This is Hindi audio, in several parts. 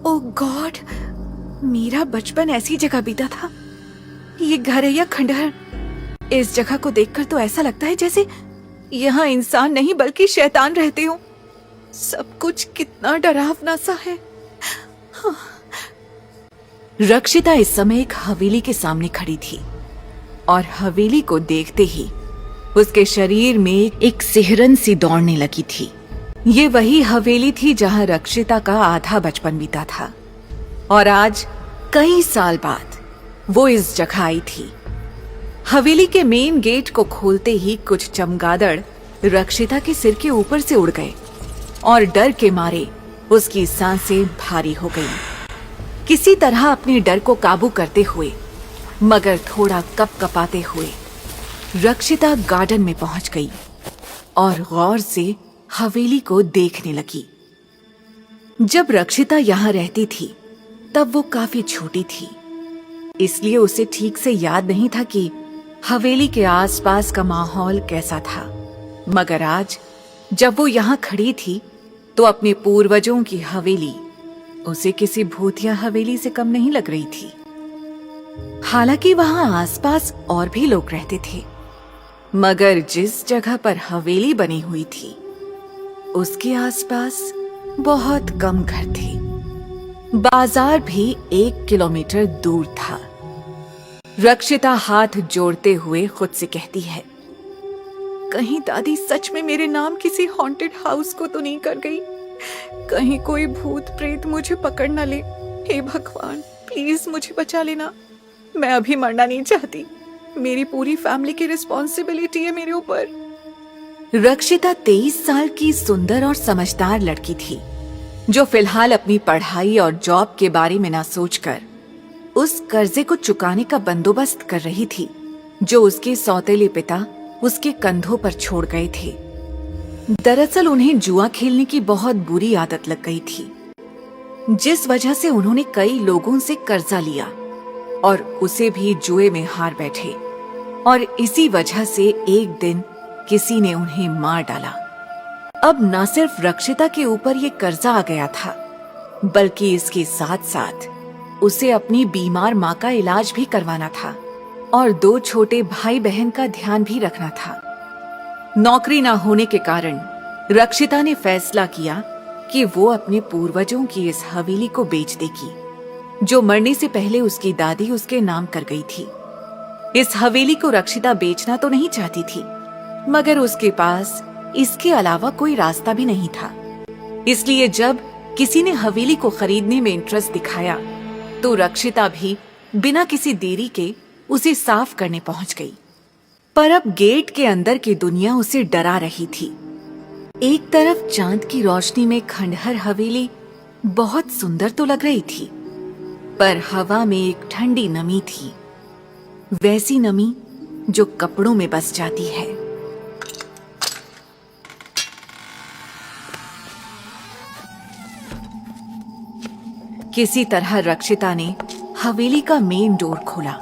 ओह गॉड, मेरा बचपन ऐसी जगह बीता था। ये घर है या खंडहर? इस जगह को देखकर तो ऐसा लगता है जैसे यहाँ इंसान नहीं बल्कि शैतान रहते हो। सब कुछ कितना डरावना सा है। रक्षिता इस समय एक हवेली के सामने खड़ी थी और हवेली को देखते ही उसके शरीर में एक सिहरन सी दौड़ने लगी थी। ये वही हवेली थी जहां रक्षिता का आधा बचपन बीता था और आज कई साल बाद वो इस जगह आई थी। हवेली के मेन गेट को खोलते ही कुछ चमगादड़ रक्षिता के सिर के ऊपर से उड़ गए और डर के मारे उसकी सांसें भारी हो गईं। किसी तरह अपने डर को काबू करते हुए मगर थोड़ा कपकपाते हुए रक्षिता गार्डन में पहुंच गई और गौर से हवेली को देखने लगी। जब रक्षिता यहाँ रहती थी तब वो काफी छोटी थी, इसलिए उसे ठीक से याद नहीं था कि हवेली के आसपास का माहौल कैसा था। मगर आज जब वो यहाँ खड़ी थी तो अपने पूर्वजों की हवेली उसे किसी भूतिया हवेली से कम नहीं लग रही थी। हालांकि वहां आसपास और भी लोग रहते थे, मगर जिस जगह पर हवेली बनी हुई थी उसके आसपास बहुत कम घर थे। बाजार भी 1 किलोमीटर दूर था। रक्षिता हाथ जोड़ते हुए खुद से कहती है, कहीं दादी सच में मेरे नाम किसी हॉन्टेड हाउस को तो नहीं कर गई? कहीं कोई भूत प्रेत मुझे पकड़ न ले। हे भगवान, प्लीज मुझे बचा लेना। मैं अभी मरना नहीं चाहती। मेरी पूरी फैमिली की रिस्पॉन्सिबिलिटी है मेरे ऊपर। रक्षिता 23 साल की सुंदर और समझदार लड़की थी जो फिलहाल अपनी पढ़ाई और जॉब के बारे में ना सोचकर उस कर्जे को चुकाने का बंदोबस्त कर रही थी जो उसके सौतेले पिता उसके कंधों पर छोड़ गए थे। दरअसल उन्हें जुआ खेलने की बहुत बुरी आदत लग गई थी, जिस वजह से उन्होंने कई लोगों से कर्जा लिया और उसे भी जुए में हार बैठे और इसी वजह से एक दिन किसी ने उन्हें मार डाला। अब न सिर्फ रक्षिता के ऊपर ये कर्जा आ गया था, बल्कि इसके साथ साथ उसे अपनी बीमार माँ का इलाज भी करवाना था और 2 छोटे भाई बहन का ध्यान भी रखना था। नौकरी ना होने के कारण रक्षिता ने फैसला किया कि वो अपने पूर्वजों की इस हवेली को बेच देगी, जो मरने से पहले उसकी दादी उसके नाम कर गई थी। इस हवेली को रक्षिता बेचना तो नहीं चाहती थी, मगर उसके पास इसके अलावा कोई रास्ता भी नहीं था। इसलिए जब किसी ने हवेली को खरीदने में इंटरेस्ट दिखाया तो रक्षिता भी बिना किसी देरी के उसे साफ करने पहुंच गई। पर अब गेट के अंदर की दुनिया उसे डरा रही थी। एक तरफ चांद की रोशनी में खंडहर हवेली बहुत सुंदर तो लग रही थी, पर हवा में एक ठंडी नमी थी, वैसी नमी जो कपड़ों में बस जाती है। किसी तरह रक्षिता ने हवेली का मेन डोर खोला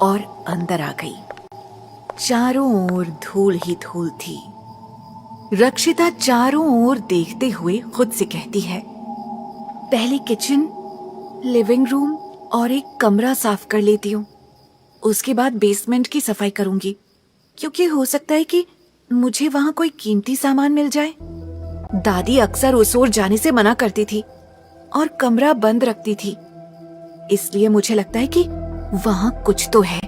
और अंदर आ गई। चारों ओर धूल ही धूल थी। रक्षिता चारों ओर देखते हुए खुद से कहती है, पहले किचन, लिविंग रूम और एक कमरा साफ कर लेती हूँ। उसके बाद बेसमेंट की सफाई करूंगी, क्योंकि हो सकता है कि मुझे वहां कोई कीमती सामान मिल जाए। दादी अक्सर उस ओर जाने से मना करती थी और कमरा बंद रखती थी, इसलिए मुझे लगता है कि वहां कुछ तो है।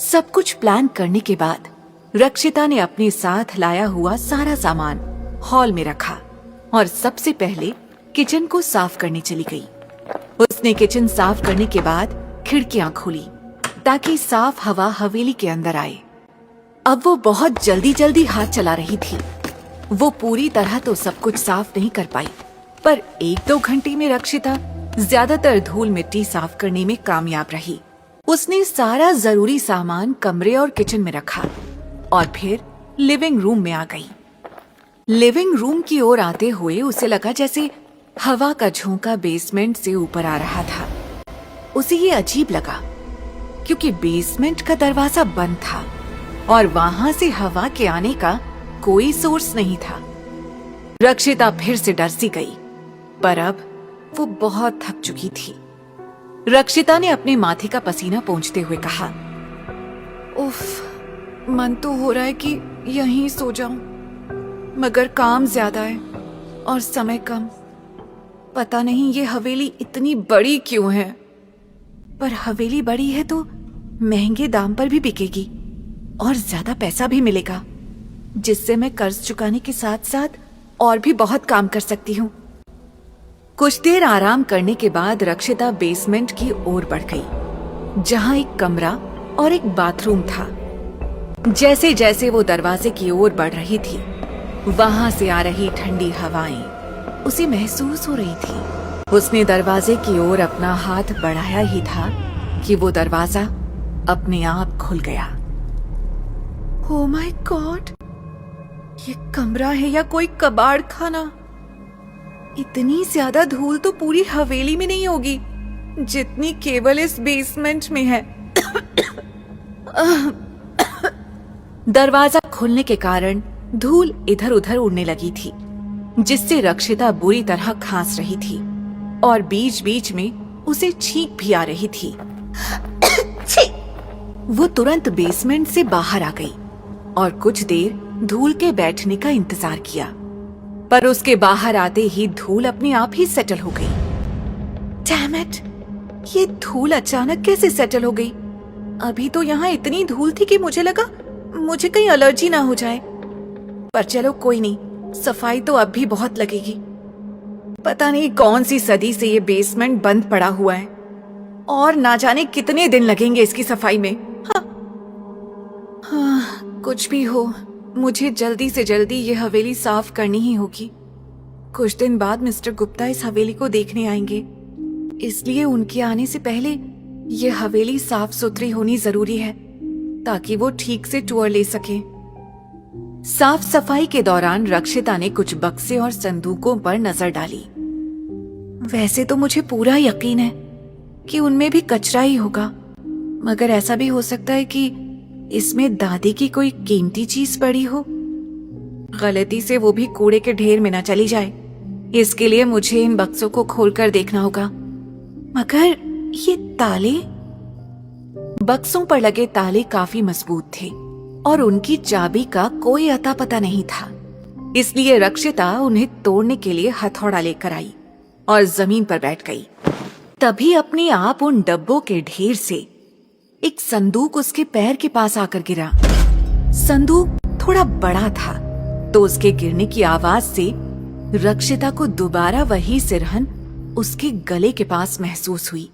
सब कुछ प्लान करने के बाद रक्षिता ने अपने साथ लाया हुआ सारा सामान हॉल में रखा और सबसे पहले किचन को साफ करने चली गई। उसने किचन साफ करने के बाद खिड़कियां खोली ताकि साफ हवा हवेली के अंदर आए। अब वो बहुत जल्दी जल्दी हाथ चला रही थी। वो पूरी तरह तो सब कुछ साफ नहीं कर पाई, पर 1-2 घंटे में रक्षिता ज्यादातर धूल मिट्टी साफ करने में कामयाब रही। उसने सारा जरूरी सामान कमरे और किचन में रखा और फिर लिविंग रूम में आ गई। लिविंग रूम की ओर आते हुए उसे लगा जैसे हवा का झोंका बेसमेंट से ऊपर आ रहा था। उसे ये अजीब लगा क्योंकि बेसमेंट का दरवाजा बंद था और वहां से हवा के आने का कोई सोर्स नहीं था। रक्षिता फिर से डर सी गई, पर अब वो बहुत थक चुकी थी। रक्षिता ने अपने माथे का पसीना पोंछते हुए कहा, उफ, मन तो हो रहा है कि यहीं सो जाऊं, मगर काम ज्यादा है और समय कम। पता नहीं ये हवेली इतनी बड़ी क्यों है। पर हवेली बड़ी है तो महंगे दाम पर भी बिकेगी और ज्यादा पैसा भी मिलेगा, जिससे मैं कर्ज चुकाने के साथ साथ और भी बहुत काम कर सकती हूँ। कुछ देर आराम करने के बाद रक्षिता बेसमेंट की ओर बढ़ गई, जहाँ एक कमरा और एक बाथरूम था। जैसे जैसे वो दरवाजे की ओर बढ़ रही थी, वहां से आ रही ठंडी हवाएं उसे महसूस हो रही थी। उसने दरवाजे की ओर अपना हाथ बढ़ाया ही था कि वो दरवाजा अपने आप खुल गया। ओह माय गॉड, ये कमरा है या कोई कबाड़ खाना? इतनी ज्यादा धूल तो पूरी हवेली में नहीं होगी जितनी केवल इस बेसमेंट में है। दरवाजा खुलने के कारण धूल इधर उधर उड़ने लगी थी, जिससे रक्षिता बुरी तरह खांस रही थी और बीच बीच में उसे छींक भी आ रही थी। वो तुरंत बेसमेंट से बाहर आ गई और कुछ देर धूल के बैठने का इंतजार किया, पर उसके बाहर आते ही धूल अपने आप ही सेटल हो गई। डैम इट, ये धूल अचानक कैसे सेटल हो गई? अभी तो यहाँ इतनी धूल थी कि मुझे लगा मुझे कहीं एलर्जी ना हो जाए। पर चलो कोई नहीं, सफाई तो अब भी बहुत लगेगी। पता नहीं कौन सी सदी से ये बेसमेंट बंद पड़ा हुआ है और ना जाने कितने दिन लगेंगे इसकी सफाई में। हाँ, कुछ भी हो, मुझे जल्दी से जल्दी ये हवेली साफ करनी ही होगी। कुछ दिन बाद मिस्टर गुप्ता इस हवेली को देखने आएंगे, इसलिए उनके आने से पहले ये हवेली साफ सुथरी होनी जरूरी है ताकि वो ठीक से टूर ले सके। साफ सफाई के दौरान रक्षिता ने कुछ बक्से और संदूकों पर नजर डाली। वैसे तो मुझे पूरा यकीन है कि उनमें भी कचरा ही होगा, मगर ऐसा भी हो सकता है कि इसमें दादी की कोई कीमती चीज पड़ी हो। गलती से वो भी कूड़े के ढेर में न चली जाए, इसके लिए मुझे इन बक्सों को खोलकर देखना होगा। मगर ये ताले? बक्सों पर लगे ताले काफी मजबूत थे और उनकी चाबी का कोई अता पता नहीं था, इसलिए रक्षिता उन्हें तोड़ने के लिए हथौड़ा लेकर आई और जमीन पर बैठ गई। तभी अपने आप उन डब्बों के ढेर से एक संदूक उसके पैर के पास आकर गिरा। संदूक थोड़ा बड़ा था, तो उसके गिरने की आवाज से रक्षिता को दोबारा वही सिरहन उसके गले के पास महसूस हुई।